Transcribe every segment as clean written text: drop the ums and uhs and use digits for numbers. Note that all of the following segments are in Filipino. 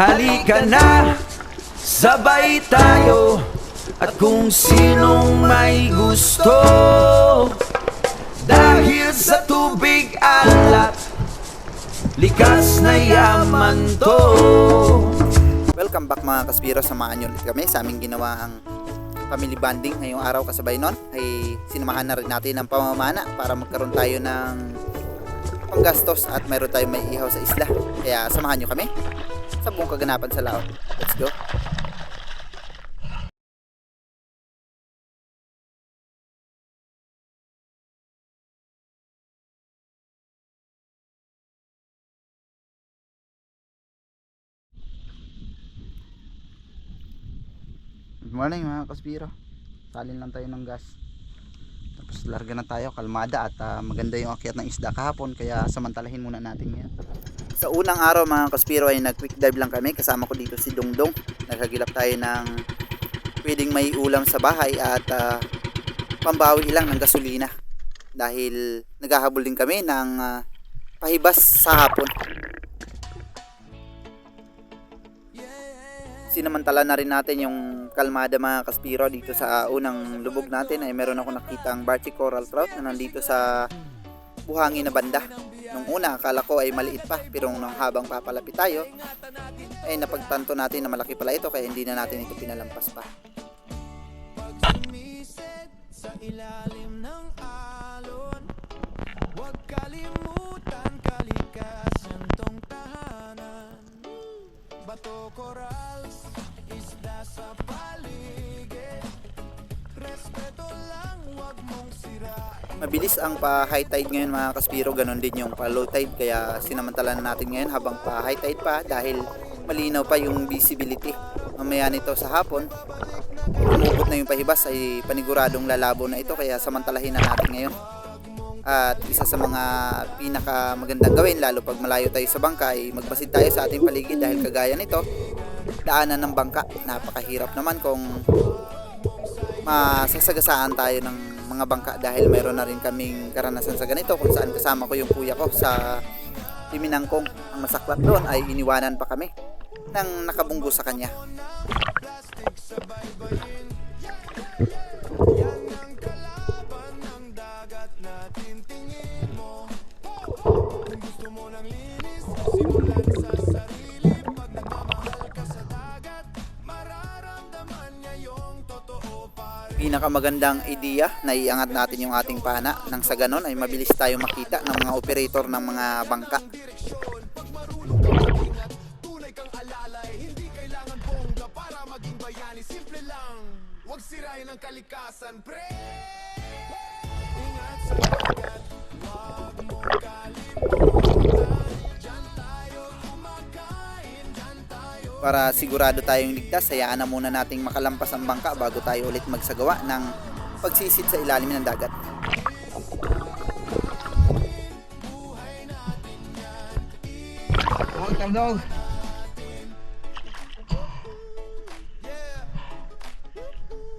Halika na, sabay tayo. At kung sinong may gusto, dahil sa tubig alat, likas na yaman to. Welcome back mga kaspiro, samahan nyo ulit kami sa aming ginawang family bonding. Ngayong araw kasabay nun ay sinamahan na rin natin ng pamamana para magkaroon tayo ng panggastos at mayroon tayong may ihaw sa isla. Kaya samahan nyo kami sa buong kaganapan sa laot. Let's go! Good morning mga kaspiro. Salin lang tayo ng gas. Tapos larga na tayo, kalmada at maganda yung akyat ng isda kahapon, kaya samantalahin muna natin ngayon. Sa unang araw mga kaspiro ay nag quick dive lang kami. Kasama ko dito si Dongdong. Naghagilap tayo ng pwedeng may ulam sa bahay at pambawi lang ng gasolina. Dahil naghahabol din kami ng pahibas sa hapon. Sinamantala na rin natin yung kalmada mga kaspiro. Dito sa unang lubog natin ay meron ako nakitang Barty Coral Trout na nandito sa buhangin na banda. Nung una akala ko ay maliit pa, pero nung habang papalapit tayo ay napagtanto natin na malaki pala ito, kaya hindi na natin ito pinalampas pa. Sa ilalim ng alon, huwag kalimutan kalikasan tong tahanan. Bato corals, isda sa paligid, respeto lang, wag mong sirain. Mabilis ang pa-high tide ngayon mga kaspiro, ganon din yung pa-low tide, kaya sinamantala natin ngayon habang pa-high tide pa dahil malinaw pa yung visibility. Mamaya nito sa hapon, umubot na yung pahibas, ay paniguradong lalabo na ito, kaya samantalahin na natin ngayon. At isa sa mga pinaka magandang gawin, lalo pag malayo tayo sa bangka, ay magbasid tayo sa ating paligid, dahil kagaya nito, daanan ng bangka, napakahirap naman kung masasagasaan tayo ng mga bangka, dahil meron na rin kaming karanasan sa ganito kung saan kasama ko yung kuya ko sa Liminangkong. Ang masaklat doon ay iniwanan pa kami ng nakabunggo sa kanya. Pinakamagandang idea na iangat natin yung ating pana nang sa ganon ay mabilis tayo makita ng mga operator ng mga bangka. Tunay kang alalay, hindi kailangan bongga para maging bayani, simple lang. Huwag sirain ang kalikasan, pre. Ingat sa dagat, huwag mong kalimutan. Diyan tayo kumakain, diyan tayo. Para sigurado tayong ligtas, hayaan na muna nating makalampas ang bangka bago tayo ulit magsagawa ng pagsisid sa ilalim ng dagat. Welcome dog.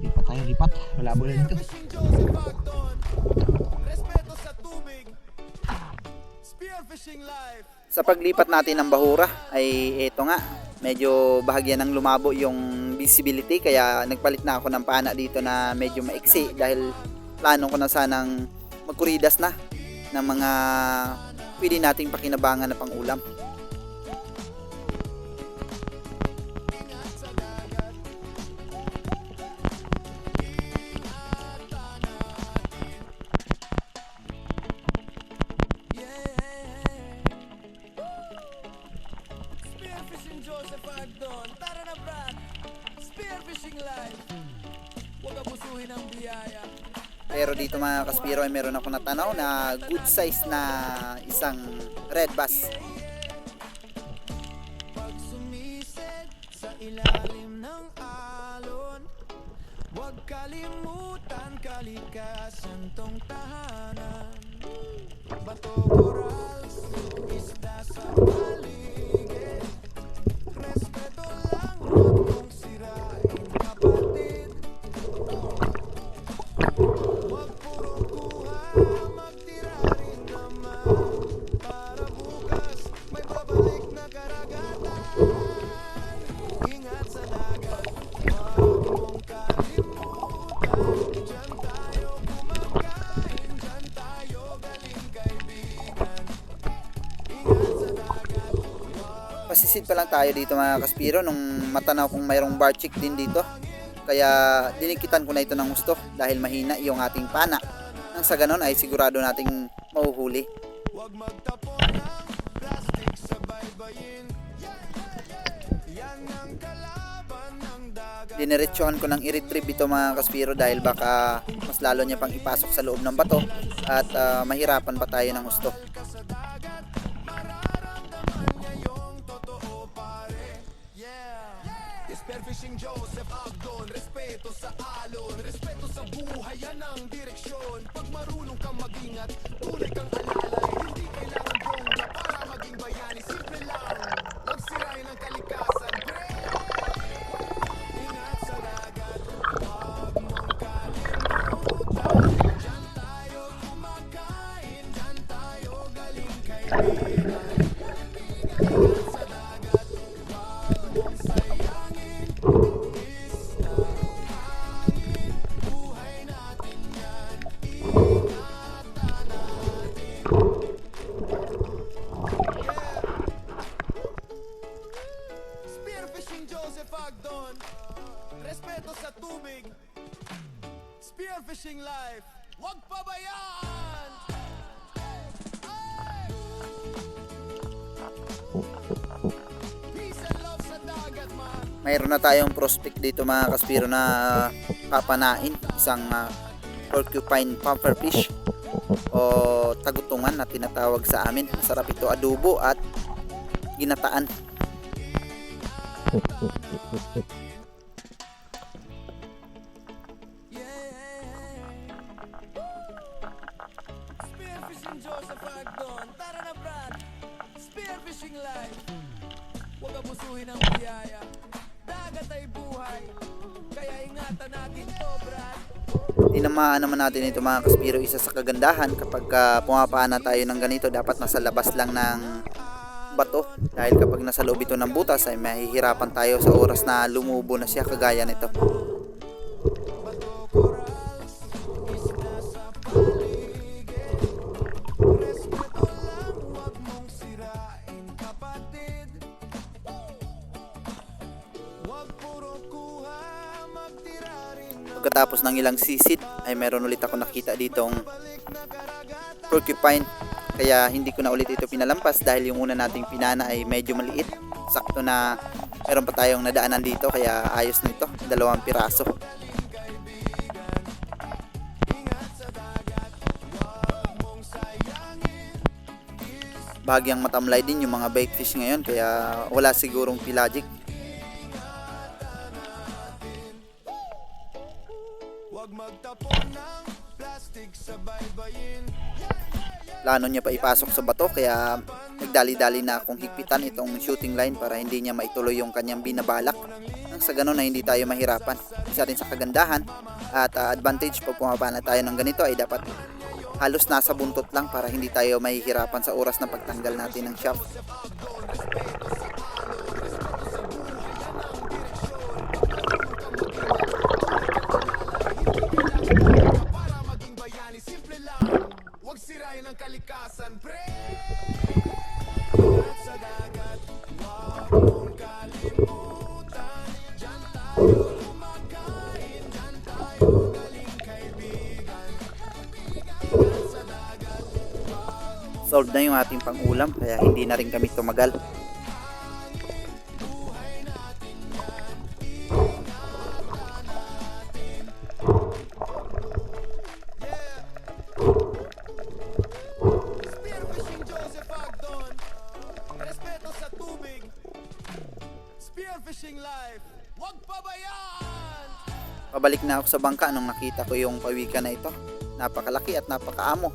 Lipat tayo, lipat. Malabo na dito. Sa paglipat natin ng bahura ay eto nga, medyo bahagya ng lumabo yung visibility, kaya nagpalit na ako ng pana dito na medyo maiksi, dahil plano ko na sanang magkuridas na ng mga pwede nating pakinabangan na pang-ulam. Tara na brad, spearfishing live. Huwag abusuhin ang biyaya. Pero dito mga kaspiro ay meron ako natanaw na good size na isang red bass. Pag sumisid sa ilalim ng alon, huwag kalimutan kalikasan tong tahanan. Bato corals, isda sa paligid, respeto lang, huwag mong sirain kapatid. Huwag puro kuha, magtira rin naman, para bukas may babalik na karagatan. Nagsisid pa lang tayo dito mga kaspiro nung matanaw kong mayroong bar chick din dito. Kaya dinikitan ko na ito ng gusto dahil mahina yung ating pana. Nang sa ganon ay sigurado nating mahuhuli. Huwag magtapon ng plastic sa baybayin. Yan ang kalaban ng dagat. Diniretsuhan ko ng i-retrieve ito mga kaspiro dahil baka mas lalo niya pang ipasok sa loob ng bato at mahirapan pa tayo ng gusto. Sa dagat, mararamdaman niya yung totoo pare. Yeah. Spearfishing Joseph Agdon, respeto sa alon, respeto sa buhay, yan ang direksyon. Pag marunong kang mag-ingat, tunay kang alalay, hindi kailangan bongga para maging bayani. Simple lang, huwag sirain ang kalikasan, pre. Ingat sa dagat, huwag mong kalimutan. Diyan tayo kumakain, diyan tayo galing kaibigan. Ingat sa dagat, huwag mong sayangin. Isla, hangin, buhay natin yan. Ingatan natin. Spearfishing Joseph Agdon, respeto sa tubig. Spearfishing life, huwag pabayaan. Peace and love sa dagat, man. Mayroon na tayong prospect dito mga kaspiro na papanain. Isang porcupine pufferfish o tagutungan na tinatawag sa amin. Masarap ito adobo at ginataan. Spearfishing Joseph Agdon, tara na Brad. Spearfishing life, huwag abusuhin ang biyaya. Dagat ay buhay, kaya ingatan natin to Brad. Tinamaan naman natin ito mga kaspiro. Isa sa kagandahan kapag pumapana tayo ng ganito, dapat nasa labas lang ng bato. Dahil kapag nasa loob ito ng butas ay mahihirapan tayo sa oras na lumubo na siya kagaya nito. Bato corals, isla sa paligid. Respeto lang, huwag mong sirain kapatid. Huwag puro kuha, magtira rin ng Pagkatapos ng ilang sisid ay meron ulit ako nakita ditong balik na karagatan. porcupine. Kaya hindi ko na ulit ito pinalampas dahil yung una nating pinana ay medyo maliit. Sakto na meron pa tayong nadaanan dito kaya ayos nito. 2 piraso. Bahagyang matamlay din yung mga bait fish ngayon kaya wala sigurong pelagic. Huwag magtapon ng plastic sa baybayin. Plano niya pa ipasok sa bato kaya nagdali-dali na akong higpitan itong shooting line para hindi niya maituloy yung kanyang binabalak. Nang sa ganun na hindi tayo mahirapan. Isa rin sa kagandahan at advantage pag pumapana tayo ng ganito ay dapat halos nasa buntot lang para hindi tayo mahihirapan sa oras ng pagtanggal natin ng shaft. Para maging bayani, simple lang. Huwag sirain ang kalikasan, pre. Ingat sa dagat, huwag mong kalimutan. Diyan tayo kumakain, diyan tayo galing kaibigan. Ingat sa dagat, Solved na yung ating pangulam kaya hindi na rin kami tumagal. buhay natin yan. Ingatan natin. Spearfishing Joseph Agdon, respeto sa tubig. Spearfishing life, huwag pabayaan. Pabalik na ako sa bangka nung nakita ko yung pawikan na ito. Napakalaki at napakaamo.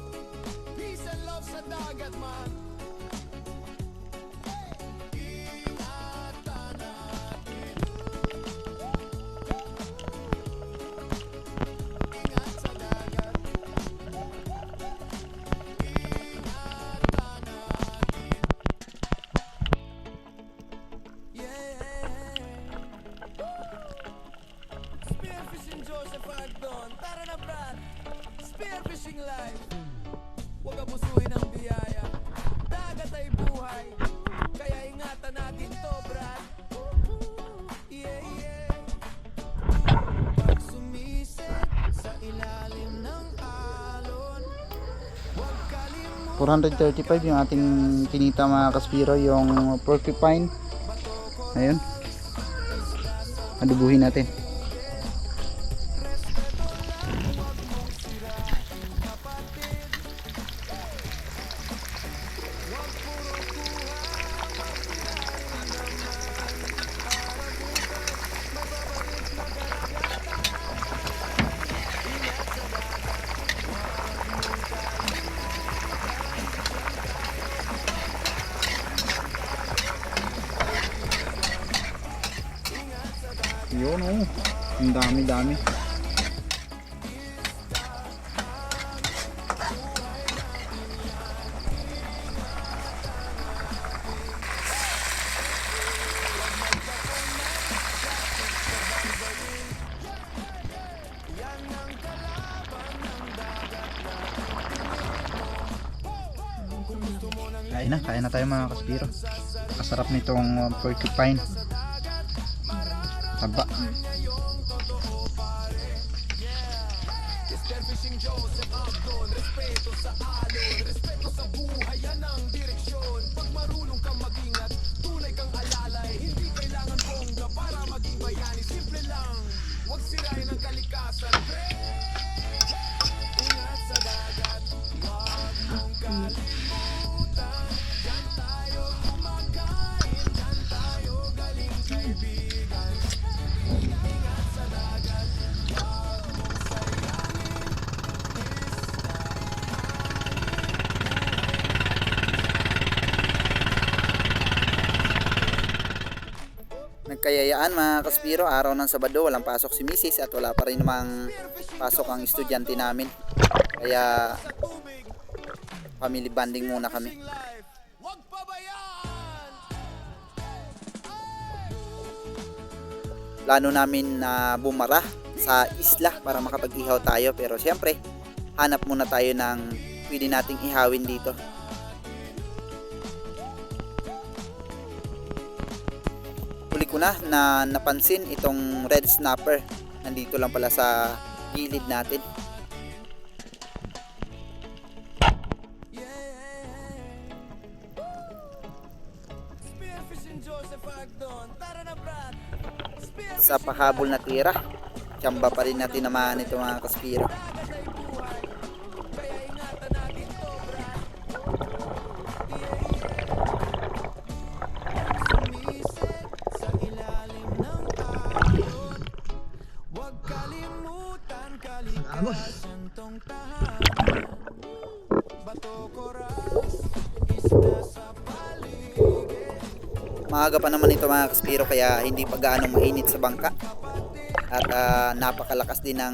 Peace and love sa dagat, man. Ingatan natin. Ingat sa dagat. Ingatan natin. Spearfishing Joseph Agdon, tara na Brad. Spearfishing life, huwag abusuhin ang biyaya. 435 yung ating kinita mga kaspiro, yung porcupine. Ayun. Adubuhin natin. Yun oh, ang dami. Kain na tayo mga kaspiro. Kasarap nitong porcupine. Taba. Nagkayayaan mga kaspiro, araw ng Sabado, walang pasok si Mrs. at wala pa rin namang pasok ang estudyante namin. Kaya family bonding muna kami. Plano namin na bumara sa isla para makapag-ihaw tayo, pero siyempre hanap muna tayo ng pwede nating ihawin dito. Huli ko na napansin itong red snapper. Nandito lang pala sa gilid natin. Sa pahabol na tira, tsamba pa rin natin naman ito mga kaspiro. Maaga pa naman ito mga kaspiro, kaya hindi pa gaano mainit sa bangka. At napakalakas din ng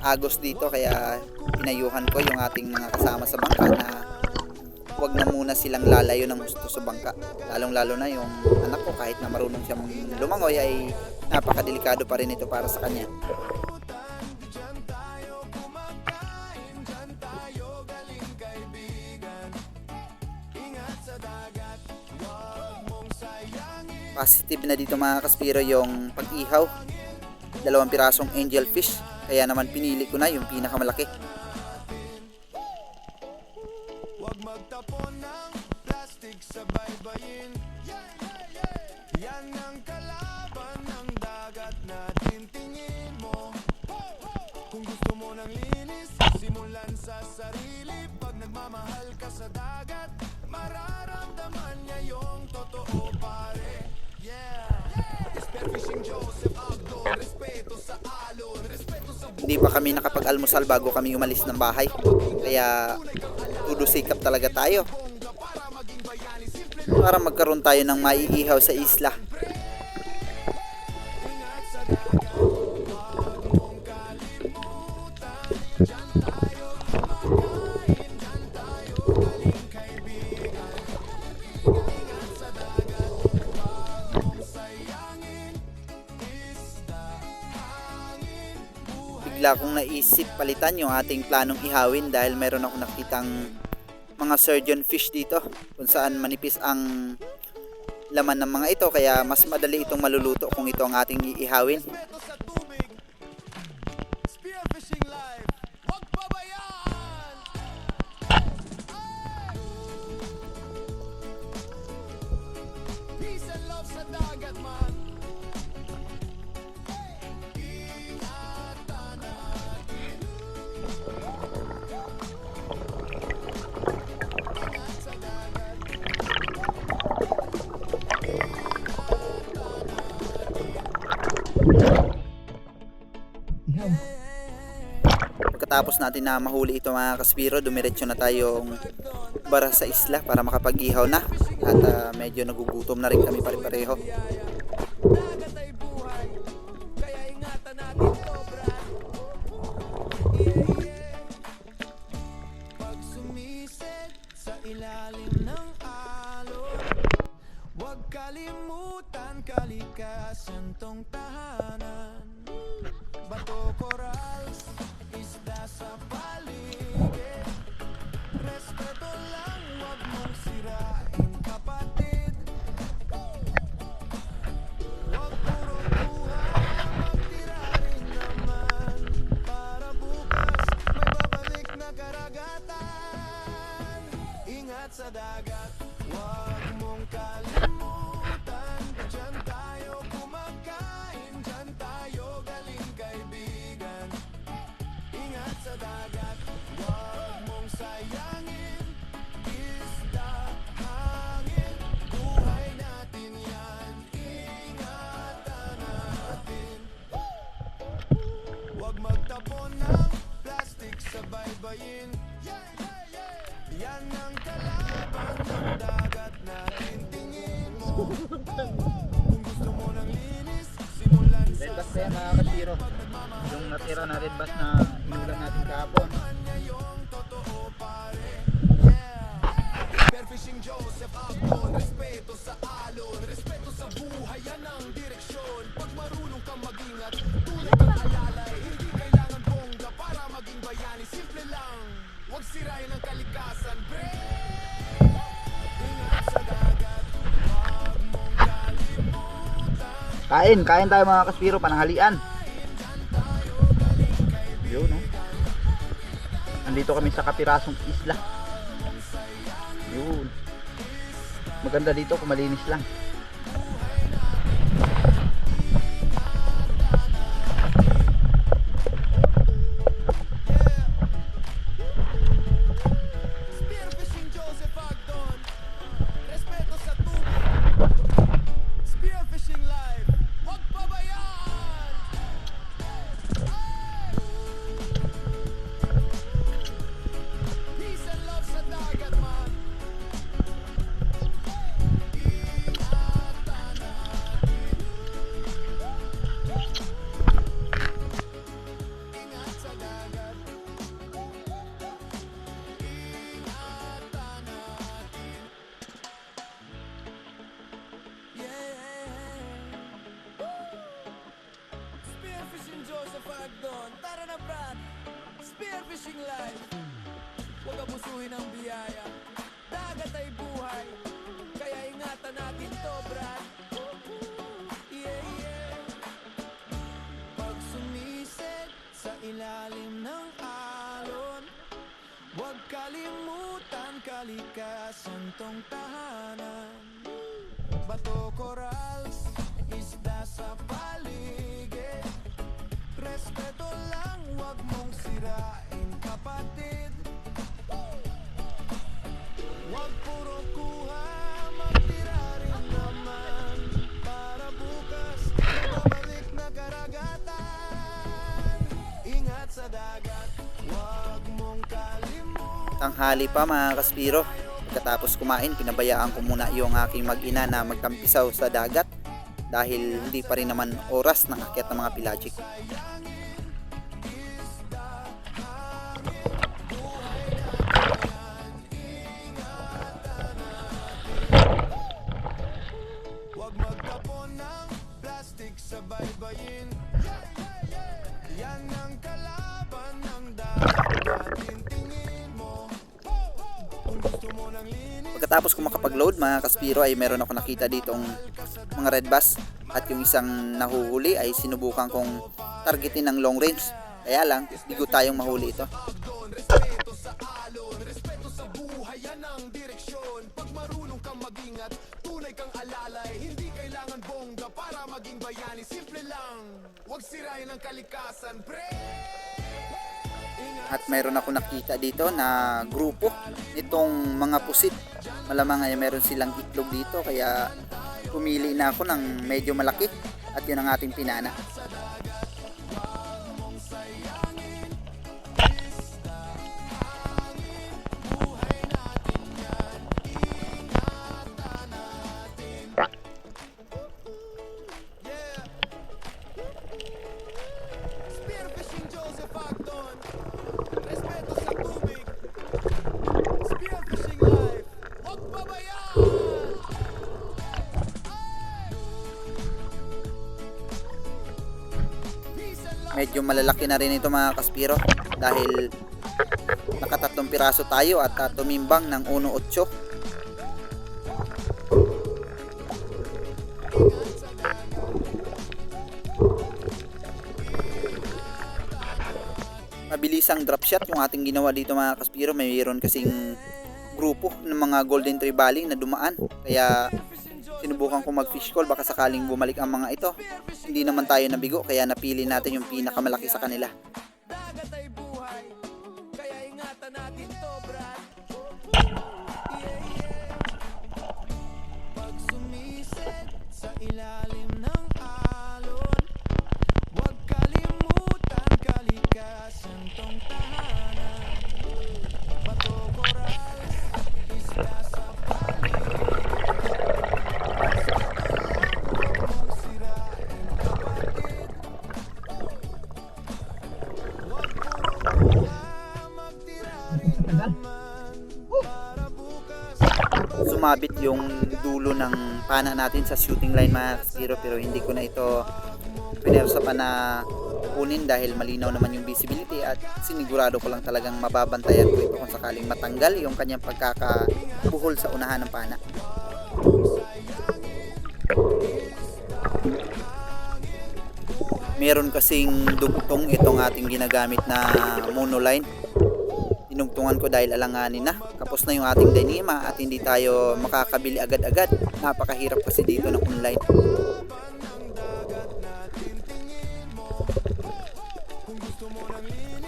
agos dito, kaya pinayuhan ko yung ating mga kasama sa bangka na huwag na muna silang lalayo ng gusto sa bangka. Lalong lalo na yung anak ko, kahit na marunong siyang lumangoy ay napakadelikado pa rin ito para sa kanya. Positive na dito mga kaspiro yung pag-ihaw. 2 pirasong angel fish, kaya naman pinili ko na yung pinakamalaki. Huwag magtapon ng plastic sa baybayin. Yan ang kalaban ng dagat na tintingin mo. Kung gusto mo ng linis, simulan sa sarili. Pag nagmamahal ka sa dagat, mararamdaman niya yung totoo pare. Hindi pa kami nakapag-almusal bago kami umalis ng bahay, kaya todo sikap talaga tayo para magkaroon tayo ng maiihaw sa isla. Bigla kong naisip palitan yung ating planong ihawin dahil meron ako nakitang mga surgeon fish dito kung saan manipis ang laman ng mga ito, kaya mas madali itong maluluto kung ito ang ating iihawin. pagkatapos natin na mahuli ito mga kaspiro, dumiretso na tayong bara sa isla para makapag-ihaw na. At medyo nagugutom na rin kami pare-pareho. Dagat ay buhay, kaya ingatan natin to, brad. Pag sumisid sa ilalim ng alon, huwag kalimutan kalikasan tong tahanan. Bato, corals, isda sa paligid. Respeto lang, huwag mong sirain, kapatid. Huwag puro buhay, magtira rin naman. Para bukas, may babalik na karagatan. Ingat sa dagat, huwag mong kalimutan. Diyan tayo kumakain, diyan tayo galing, kaibigan. Ingat sa dagat, huwag mong sayangin. Isda, hangin, buhay natin yan. Ingatan natin. Huwag magtapon ng plastic sa baybayin. Yan ang kalaban ng dagat natin. Tingin mo, kung gusto mo ng linis, simulan sa Red bass na yan mga kaspiro. Yung natira na red bass na inulan natin kahapon. ngayong totoo, pare. Spearfishing Joseph Acton, respeto sa alon, respeto sa buhay, yan ang direksyon. Pag marunong kang mag-ingat, tunay kang alalay. Hindi kailangan bongga para maging bayani, simple lang. Huwag sirain ang kalikasan, pre. Ingat sa dagat, huwag mong kalimutan. Kain tayo mga kaspiro, pananghalian. Yun, no? Nandito kami sa kapirasong isla. Yun. Maganda dito kung malinis lang. Spearfishing Joseph Acton, respeto sa tubig. Spearfishing live, huwag pabayaan. Peace and love sa dagat, man. Ingatan natin. Ingat sa dagat. Ingatan natin. Spearfishing Joseph Agdon, tara na brad. Spearfishing live. Huwag abusuhin ang biyaya. Dagat ay buhay, kaya ingatan natin to, brad. Pag sumisid sa ilalim ng alon, huwag kalimutan kalikasan tong tahanan. Bato, corals, isda sa paligid. Respeto lang, huwag mong sirain, kapatid. Huwag puro kuha, magtira rin naman. Para bukas, babalik na karagatan. Ingat sa dagat, huwag mong kalimutan. Tanghali pa mga kaspiro. Pagkatapos kumain, pinabayaan ko muna yung aking mag-ina na magtampisaw sa dagat dahil hindi pa rin naman oras ng akyat ng mga pelagic. Huwag magtapon ng plastic sa baybayin. Yan ang kalaban ng dagat. Tingin mo, kung gusto mo ng linis. Pagkatapos ko makapag-load mga kaspiro ay meron ako nakita ditong mga red bass at yung isang nahuhuli ay sinubukan kong targetin ng long range. Kaya lang, bigo tayong mahuli ito. Respeto sa alon, respeto sa buhay, yan ang direksyon. Pag marunong kang mag-ingat, tunay kang alalay. Hindi kailangan bongga para maging bayani, simple lang. Huwag sirain ang kalikasan, pre. At mayroon ako nakita dito na grupo nitong mga pusit. Malamang ay meron silang itlog dito kaya pumili na ako ng medyo malaki at yun ang ating pinana. Medyo malalaki na rin ito mga kaspiro dahil nakatatlong piraso tayo at tumimbang ng 1.8. Mabilisang drop shot yung ating ginawa dito mga kaspiro. Mayroon kasing grupo ng mga golden trevally na dumaan, kaya sinubukan ko mag fish call, baka sakaling bumalik ang mga ito. Hindi naman tayo nabigo, kaya napili natin yung pinakamalaki sa kanila. Dagat ay buhay, kaya ingatan natin to, Brad. Pag sumisid sa ilalim ng alon, huwag kalimutan kalikasan tong tahanan. Bato, koral, isla sa paligid. Huwag mong sirain, kapatid. Huwag puro kuha, magtira rin naman para bukas. Sumabit yung dulo ng pana natin sa shooting line mga kaspiro, pero hindi ko na ito pinersa pa na kunin dahil malinaw naman yung visibility at sinigurado ko lang talagang mababantayan ko ito kung sakaling matanggal yung kanyang pagkakabuhol sa unahan ng pana. Meron kasing dugtong itong ating ginagamit na monoline. Tinugtungan ko dahil alanganin na. Kapos na yung ating Dyneema at hindi tayo makakabili agad-agad. Napakahirap kasi dito ng online.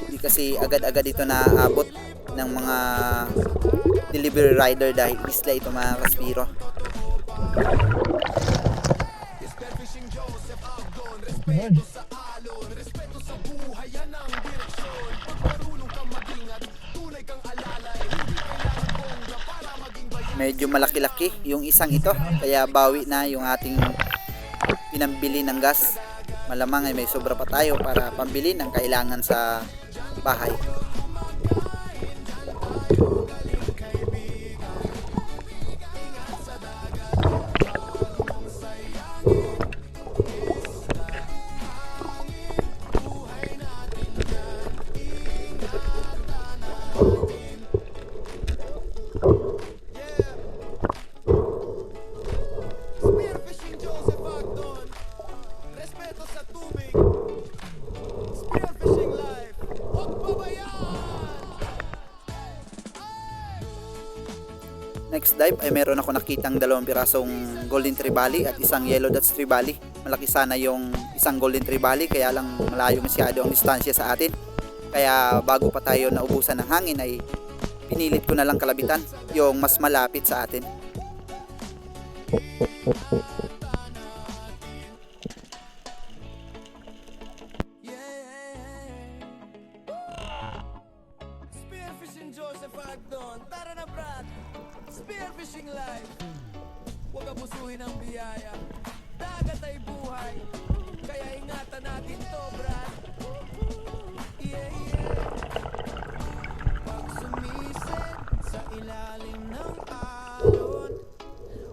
Hindi kasi agad-agad ito naaabot ng mga delivery rider dahil isla ito mga kaspiro. Medyo malaki-laki yung isang ito, kaya bawi na yung ating pinambili ng gas. Malamang ay may sobra pa tayo para pambili ng kailangan sa bahay. Spearfishing Joseph Agdon, respeto sa tubig. Spearfishing life, huwag pabayaan. Next dive ay meron ako nakitang 2 pirasong golden trevally at isang yellow dots trevally. Malaki sana yung isang golden trevally, kaya lang malayo masyado ang distansya sa atin. Kaya bago pa tayo naubusan ng hangin ay pinilit ko na lang kalabitan yung mas malapit sa atin. Spearfishing Joseph Agdon, tara na Brad. Spearfishing life, huwag abusuhin ang biyaya. Dagat ay buhay, kaya ingatan natin to, Brad. Pag sumisid sa ilalim ng alon,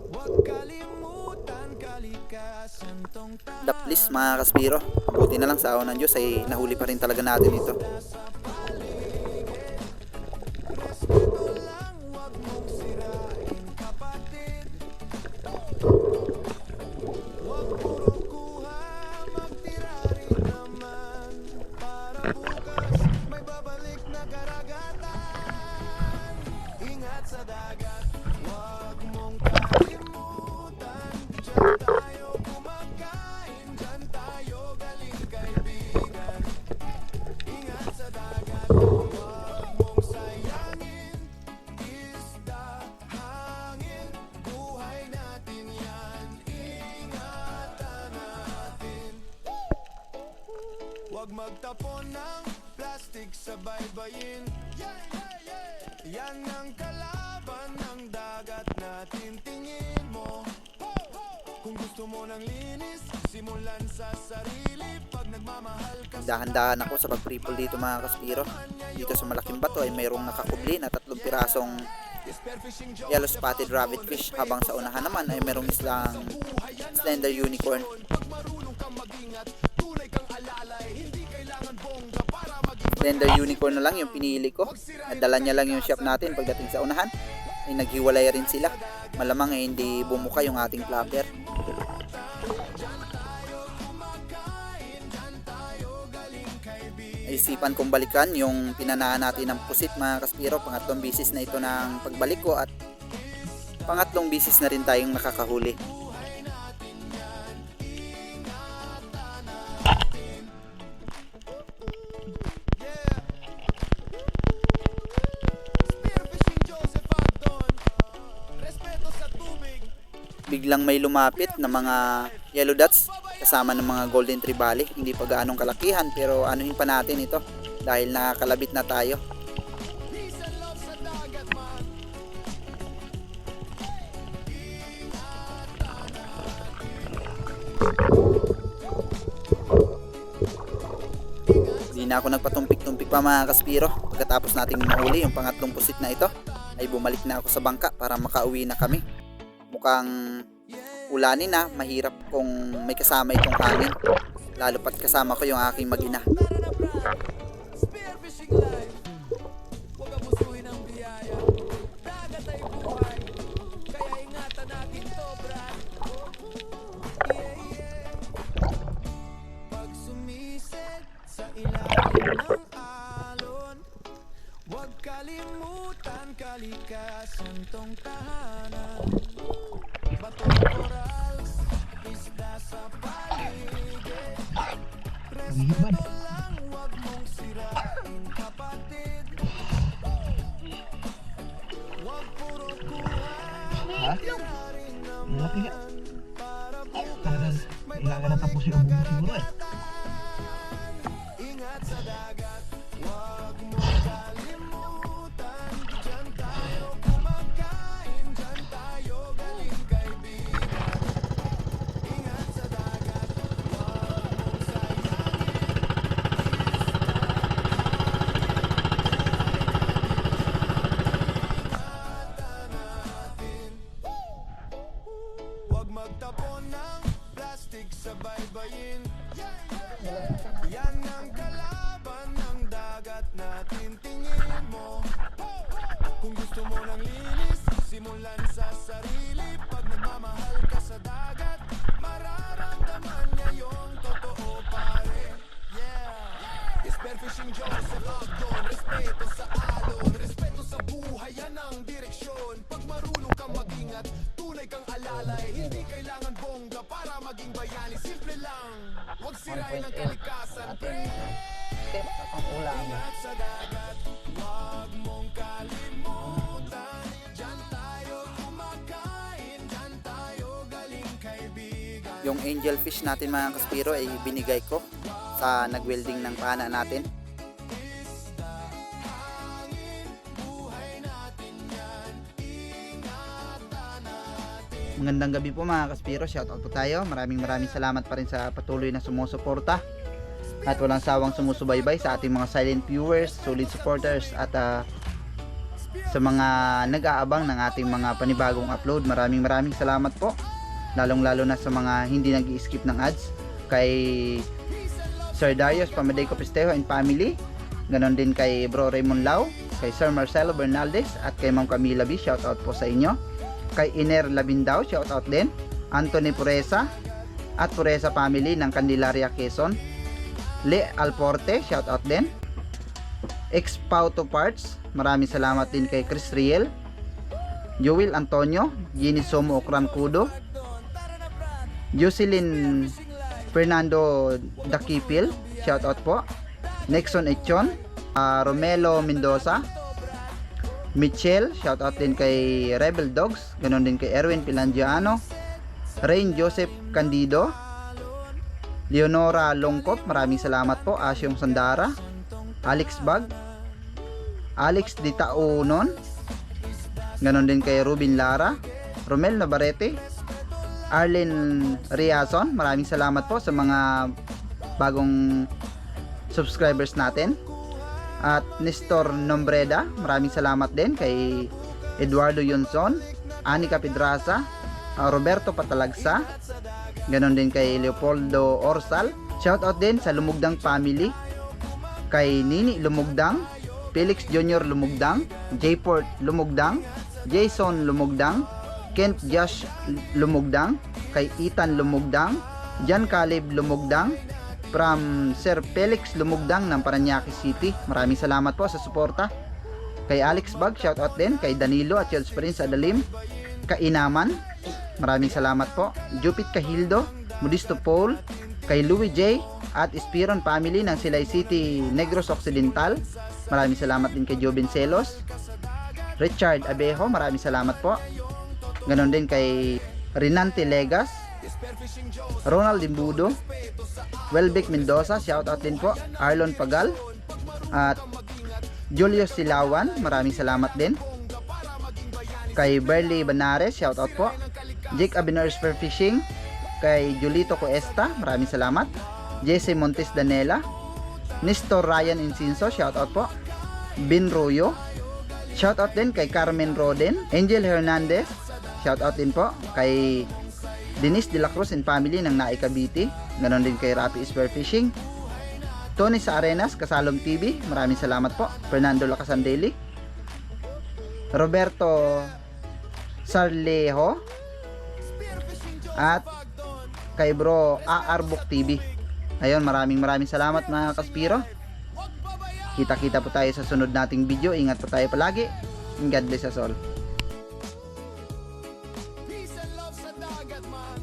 huwag kalimutan kalikasan tong tahanan. Daplis mga kaspiro, buti na lang sa awan ng Diyos ay nahuli pa rin talaga natin ito. Respeto lang, huwag mong sirain, kapatid. Huwag puro kuha, magtira rin naman para bukas may babalik na karagatan. Ingat sa dagat, huwag mong kalimutan. Diyan tayo kumakain, diyan tayo galing kaibigan. Ingat sa dagat, huwag mong sayangin. Isda, hangin, buhay natin yan. Ingatan natin. Huwag magtapon ng plastic sa baybayin. Yan ang kalaban ng dagat natin, tingin mo. Kung gusto mo ng linis, simulan sa sarili. Pag nagmamahal ka sa Dahan-dahan ako sa pag-triple dito mga kaspiro. Dito sa malaking bato ay mayroong nakakubli na 3 pirasong spearfishing Joe, yellow spotted rabbit fish, habang sa unahan naman ay mayroong islang slender unicorn. pag marunong ka Slender Unicorn na lang yung pinili ko. Nadala niya lang yung shop natin pagdating sa unahan. Ay naghiwalay rin sila. Malamang hindi bumuka yung ating flapper. Isipan kong balikan yung pinanaan natin ng pusit mga kaspiro. Pangatlong bisis na ito ng pagbalik ko at pangatlong bisis na rin tayong nakakahuli. Biglang may lumapit na mga yellow dots kasama ng mga golden trevally. Hindi pa gaanong kalakihan pero anuhin pa natin ito dahil nakakalabit na tayo. Hindi na ako nagpatumpik-tumpik pa mga kaspiro. Pagkatapos nating mahuli yung pangatlong pusit na ito ay bumalik na ako sa bangka para makauwi na kami. Mukhang ulanin na, mahirap kung may kasama itong hangin. Lalo pat kasama ko yung aking mag-ina. Spearfishing live, huwag abusuhin ang biyaya. Dagat ay buhay, kaya ingatan natin to, brad. Pag sumisid sa ilalim ng alon, huwag kalimutan kalikasan tong tahanan. Bato, corals, isda sa paligid. Respeto lang, huwag mong sirain, kapatid. Huwag puro kuha, tira rin naman. Para bukas, may babalik ingat sa dagat, huwag mong kalimutan. Diyan tayo kumakain, diyan tayo galing kaibigan. Ingat sa dagat, huwag mong sayangin. Ingatan natin. Huwag magtapon ng plastic sa baybayin. Yan ang kalaban ng dagat natin, tingin mo. Kung gusto mo ng linis, simulan sa sarili. Pag nagmamahal ka sa dagat, mararamdaman niya yung totoo, pare. Yeah! Spearfishing Joseph Agdon, respeto sa alon, respeto sa buhay, yan ang direksyon. Pag marunong kang mag-ingat, tunay kang alalay. Hindi kailangan bongga para maging bayani, simple lang. Huwag sirain ang kalikasan, pre. Ingat sa dagat, huwag mong kalimutan. Diyan tayo kumakain, diyan tayo galing kaibigan. Yung angelfish natin mga kaspiro ay binigay ko sa nagwelding ng pana natin. Magandang gabi po mga kaspiro, shoutout po tayo. Maraming salamat pa rin sa patuloy na sumusuporta at walang sawang sumusubaybay sa ating mga silent viewers, solid supporters at sa mga nag-aabang ng ating mga panibagong upload. Maraming salamat po, lalong lalo na sa mga hindi nag-i-skip ng ads, kay Sir Darius Pamadeyco Pestejo and family, ganon din kay Bro Raymond Lau, kay Sir Marcelo Bernaldez at kay Ma'am Camila B, shoutout po sa inyo. Kay Iner Labindao, shoutout din. Anthony Puresa at Puresa family ng Candelaria, Quezon. Le Alporte, shoutout din. Expauto Parts, maraming salamat din kay Chris Riel, Joel Antonio, Ginny Somo Okrancudo, Jocelyn Fernando Dakipil, shoutout po. Nexon Echon, Romelo Mendoza, Michelle, shoutout din kay Rebel Dogs, ganon din kay Erwin Pilangiano, Rain Joseph Candido, Leonora Longkop, maraming salamat po. Asyong Sandara, Alex Bag, Alex Ditaunon, ganon din kay Rubin Lara, Romel Navarrete, Arlen Riazon, maraming salamat po sa mga bagong subscribers natin. At Nestor Nombreda, maraming salamat din kay Eduardo Yonson, Anika Pedraza, Roberto Patalagsa, ganon din kay Leopoldo Orsal. Shoutout din sa Lumugdang family, kay Nini Lumugdang, Felix Jr. Lumugdang, Jayport Lumugdang, Jason Lumugdang, Kent Josh Lumugdang, kay Ethan Lumugdang, Jan Caleb Lumugdang, from Sir Felix Lumugdang ng Parañaque City. Maraming salamat po sa suporta. Kay Alex Bag, shoutout din. Kay Danilo at Charles Prince Adalim, Kainaman, maraming salamat po. Jupit Kahildo, Modisto Paul, kay Louis J. at Espiron family ng Silay City, Negros Occidental, maraming salamat din kay Jobin Celos. Richard Abejo, maraming salamat po. Ganon din kay Rinante Legas, Ronald Imbudo, Welbeck Mendoza, shoutout din po. Arlon Pagal at Julius Silawan, maraming salamat din. Kay Berly Banares, shoutout po. Jake Abinor Spear Fishing, kay Julito Cuesta, maraming salamat. Jesse Montes Danela, Nestor Ryan Incinso, shoutout po. Bin Royo, shoutout din kay Carmen Roden. Angel Hernandez, shoutout din po. Kay Denise De La Cruz and family ng Naik Cavite, ganon din kay Rapi Spear Fishing. Tony sa Arenas, Kasalom TV, maraming salamat po. Fernando Lacasandeli, Roberto Sarlejo, at kay bro Aarbok TV. Ayun, maraming salamat mga Kaspiro. Kita-kita po tayo sa sunod nating video. Ingat po tayo palagi. And God bless us all. Peace and love sa dagat man.